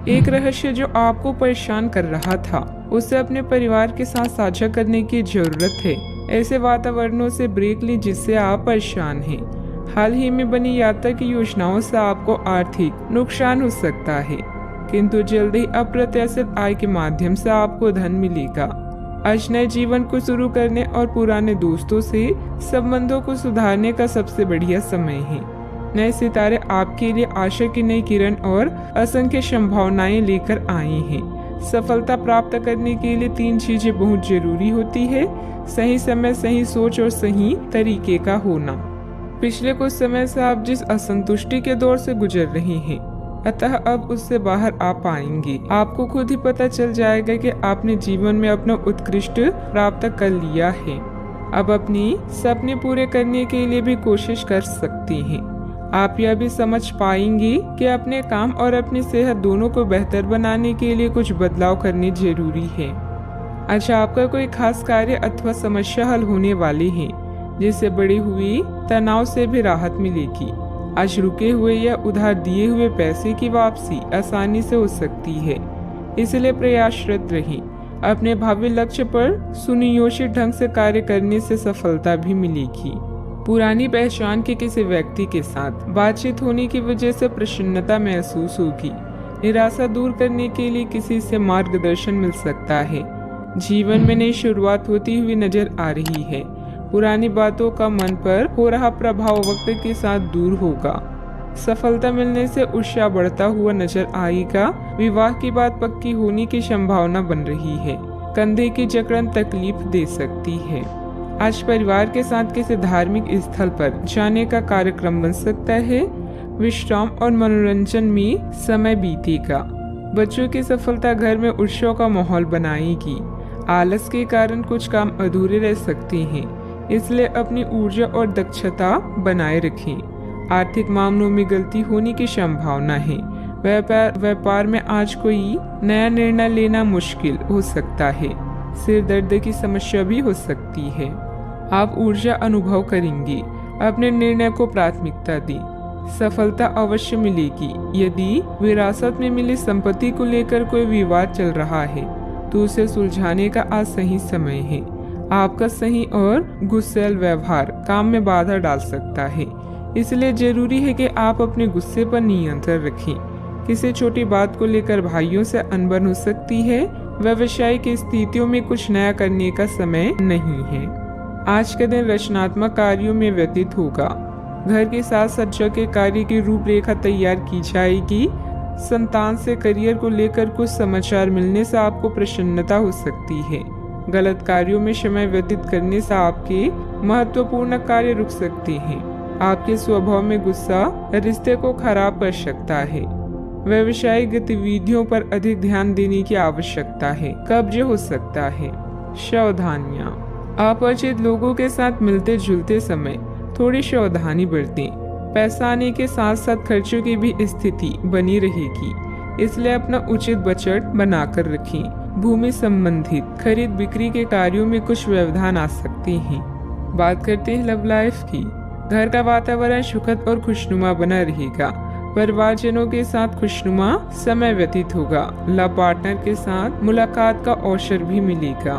एक रहस्य जो आपको परेशान कर रहा था, उसे अपने परिवार के साथ साझा करने की जरूरत है। ऐसे वातावरणों से ब्रेक लें जिससे आप परेशान हैं। हाल ही में बनी यात्रा की योजनाओं से आपको आर्थिक नुकसान हो सकता है, किंतु जल्द ही अप्रत्याशित आय के माध्यम से आपको धन मिलेगा। आज नए जीवन को शुरू करने और पुराने दोस्तों से संबंधों को सुधारने का सबसे बढ़िया समय है। नए सितारे आपके लिए आशा की नई किरण और असंख्य संभावनाएं लेकर आए हैं। सफलता प्राप्त करने के लिए 3 चीजें बहुत जरूरी होती है: सही समय, सही सोच और सही तरीके का होना। पिछले कुछ समय से आप जिस असंतुष्टि के दौर से गुजर रहे हैं, अतः अब उससे बाहर आ पाएंगे। आपको खुद ही पता चल जाएगा कि आपने जीवन में अपना उत्कृष्ट प्राप्त कर लिया है। अब अपनी सपने पूरे करने के लिए भी कोशिश कर सकते हैं। आप यह भी समझ पाएंगे कि अपने काम और अपनी सेहत दोनों को बेहतर बनाने के लिए कुछ बदलाव करने जरूरी है। अच्छा, आपका कोई खास कार्य अथवा समस्या हल होने वाली है, जिससे बढ़ी हुई तनाव से भी राहत मिलेगी। आज रुके हुए या उधार दिए हुए पैसे की वापसी आसानी से हो सकती है, इसलिए प्रयासरत रहें। अपने भावी लक्ष्य पर सुनियोजित ढंग से कार्य करने से सफलता भी मिलेगी। पुरानी पहचान के किसी व्यक्ति के साथ बातचीत होने की वजह से प्रसन्नता महसूस होगी। निराशा दूर करने के लिए किसी से मार्गदर्शन मिल सकता है। जीवन में नई शुरुआत होती हुई नजर आ रही है। पुरानी बातों का मन पर हो रहा प्रभाव वक्त के साथ दूर होगा। सफलता मिलने से उत्साह बढ़ता हुआ नजर आएगा। विवाह की बात पक्की होने की संभावना बन रही है। कंधे की जकड़न तकलीफ दे सकती है। आज परिवार के साथ किसी धार्मिक स्थल पर जाने का कार्यक्रम बन सकता है। विश्राम और मनोरंजन में समय बीतेगा। बच्चों की सफलता घर में उत्सव का माहौल बनाएगी। आलस के कारण कुछ काम अधूरे रह सकते हैं, इसलिए अपनी ऊर्जा और दक्षता बनाए रखें। आर्थिक मामलों में गलती होने की संभावना है। व्यापार में आज कोई नया निर्णय लेना मुश्किल हो सकता है। सिर दर्द की समस्या भी हो सकती है। आप ऊर्जा अनुभव करेंगे। अपने निर्णय को प्राथमिकता दें। सफलता अवश्य मिलेगी। यदि विरासत में मिली संपत्ति को लेकर कोई विवाद चल रहा है, तो उसे सुलझाने का आज सही समय है। आपका सही और गुस्सैल व्यवहार काम में बाधा डाल सकता है, इसलिए जरूरी है कि आप अपने गुस्से पर नियंत्रण रखें। किसी छोटी बात को लेकर भाइयों से अनबन हो सकती है। व्यवसायिक स्थितियों में कुछ नया करने का समय नहीं है। आज का दिन रचनात्मक कार्यों में व्यतीत होगा। घर की साज सज्जा के कार्य की रूपरेखा तैयार की जाएगी। संतान से करियर को लेकर कुछ समाचार मिलने से आपको प्रसन्नता हो सकती है। गलत कार्यों में समय व्यतीत करने से आपके महत्वपूर्ण कार्य रुक सकते हैं। आपके स्वभाव में गुस्सा रिश्ते को खराब कर सकता है। व्यवसायिक गतिविधियों पर अधिक ध्यान देने की आवश्यकता है। कब्ज हो सकता है। सावधानियां। अपरिचित लोगों के साथ मिलते जुलते समय थोड़ी सावधानी बरतें। पैसा आने के साथ साथ खर्चों की भी स्थिति बनी रहेगी, इसलिए अपना उचित बजट बनाकर रखें। भूमि संबंधित खरीद बिक्री के कार्यों में कुछ व्यवधान आ सकते हैं। बात करते हैं लव लाइफ की। घर का वातावरण सुखद और खुशनुमा बना रहेगा। परिवारजनों के साथ खुशनुमा समय व्यतीत होगा। लव पार्टनर के साथ मुलाकात का अवसर भी मिलेगा।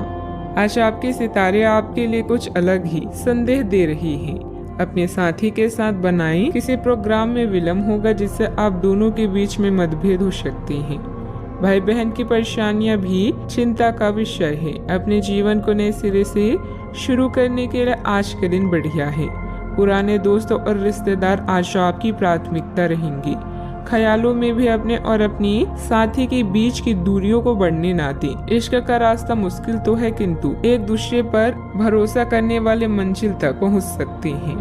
आज आपके सितारे आपके लिए कुछ अलग ही संदेश दे रहे हैं। अपने साथी के साथ बनाएं। किसी प्रोग्राम में विलम्ब होगा, जिससे आप दोनों के बीच में मतभेद हो सकते हैं। भाई बहन की परेशानियां भी चिंता का विषय है। अपने जीवन को नए सिरे से शुरू करने के लिए आज का दिन बढ़िया है। पुराने दोस्तों और रिश्तेदार आज आपकी प्राथमिकता रहेंगे। ख्यालों में भी अपने और अपनी साथी के बीच की दूरियों को बढ़ने ना दें। इश्क का रास्ता मुश्किल तो है, किंतु एक दूसरे पर भरोसा करने वाले मंजिल तक पहुंच सकते हैं।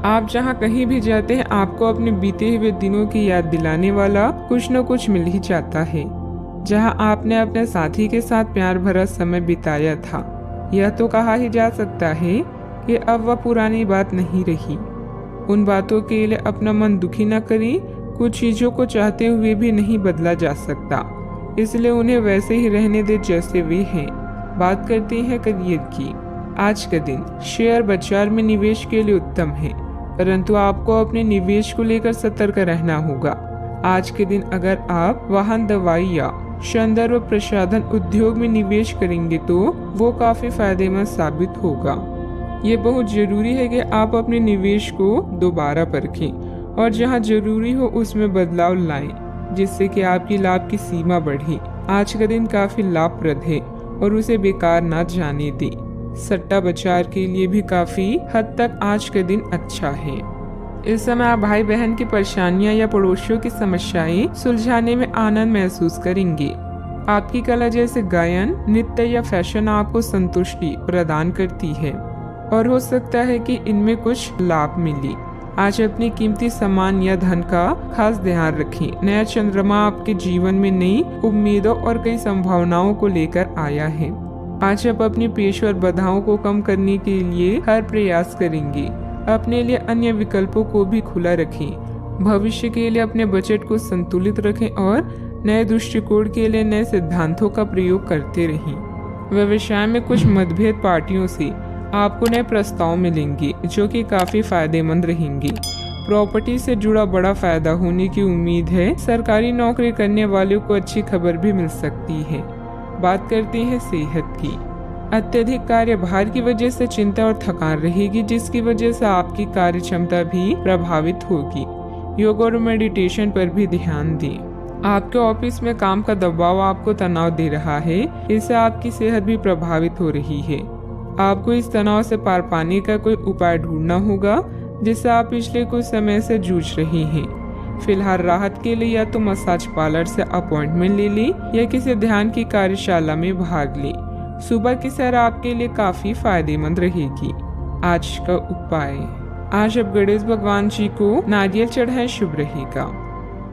आप जहां कहीं भी जाते हैं, आपको अपने बीते हुए दिनों की याद दिलाने वाला कुछ न कुछ मिल ही जाता है। जहां आपने अपने साथी के साथ प्यार भरा समय बिताया था, यह तो कहा ही जा सकता है कि अब वह पुरानी बात नहीं रही। उन बातों के लिए अपना मन दुखी न करें। कुछ चीजों को चाहते हुए भी नहीं बदला जा सकता, इसलिए उन्हें वैसे ही रहने दे जैसे वे हैं। बात करते हैं करियर की। आज का दिन शेयर बाजार में निवेश के लिए उत्तम है, परंतु आपको अपने निवेश को लेकर सतर्क रहना होगा। आज के दिन अगर आप वाहन, दवाई या सौंदर्य व प्रसाधन उद्योग में निवेश करेंगे तो वो काफी फायदेमंद साबित होगा। ये बहुत जरूरी है कि आप अपने निवेश को दोबारा परखें और जहां जरूरी हो उसमें बदलाव लाएं, जिससे कि आपकी लाभ की सीमा बढ़े। आज का दिन काफी लाभप्रद है और उसे बेकार ना जाने दें। सट्टा बाजार के लिए भी काफी हद तक आज का दिन अच्छा है। इस समय आप भाई बहन की परेशानियां या पड़ोसियों की समस्याएं सुलझाने में आनंद महसूस करेंगे। आपकी कला जैसे गायन, नृत्य या फैशन आपको संतुष्टि प्रदान करती है और हो सकता है कि इनमें कुछ लाभ मिले। आज अपनी कीमती सामान या धन का खास ध्यान रखें। नया चंद्रमा आपके जीवन में नई उम्मीदों और कई संभावनाओं को लेकर आया है। आज आप अपनी पेशेवर बाधाओं को कम करने के लिए हर प्रयास करेंगे। अपने लिए अन्य विकल्पों को भी खुला रखें। भविष्य के लिए अपने बजट को संतुलित रखें और नए दृष्टिकोण के लिए नए सिद्धांतों का प्रयोग करते रहें। व्यवसाय में कुछ मतभेद पार्टियों से आपको नए प्रस्ताव मिलेंगे जो कि काफी फायदेमंद रहेंगे। प्रॉपर्टी से जुड़ा बड़ा फायदा होने की उम्मीद है। सरकारी नौकरी करने वालों को अच्छी खबर भी मिल सकती है। बात करते हैं सेहत की। अत्यधिक कार्यभार की वजह से चिंता और थकान रहेगी, जिसकी वजह से आपकी कार्य क्षमता भी प्रभावित होगी। योग और मेडिटेशन पर भी ध्यान दें। आपके ऑफिस में काम का दबाव आपको तनाव दे रहा है, इससे आपकी सेहत भी प्रभावित हो रही है। आपको इस तनाव से पार पाने का कोई उपाय ढूंढना होगा जिससे आप पिछले कुछ समय से जूझ रहे हैं। फिलहाल राहत के लिए या तो मसाज पार्लर से अपॉइंटमेंट ले लें या किसी ध्यान की कार्यशाला में भाग लें। सुबह की सैर आपके लिए काफी फायदेमंद रहेगी। आज का उपाय, आज आप गणेश भगवान जी को नारियल चढ़ाएं, शुभ रहेगा।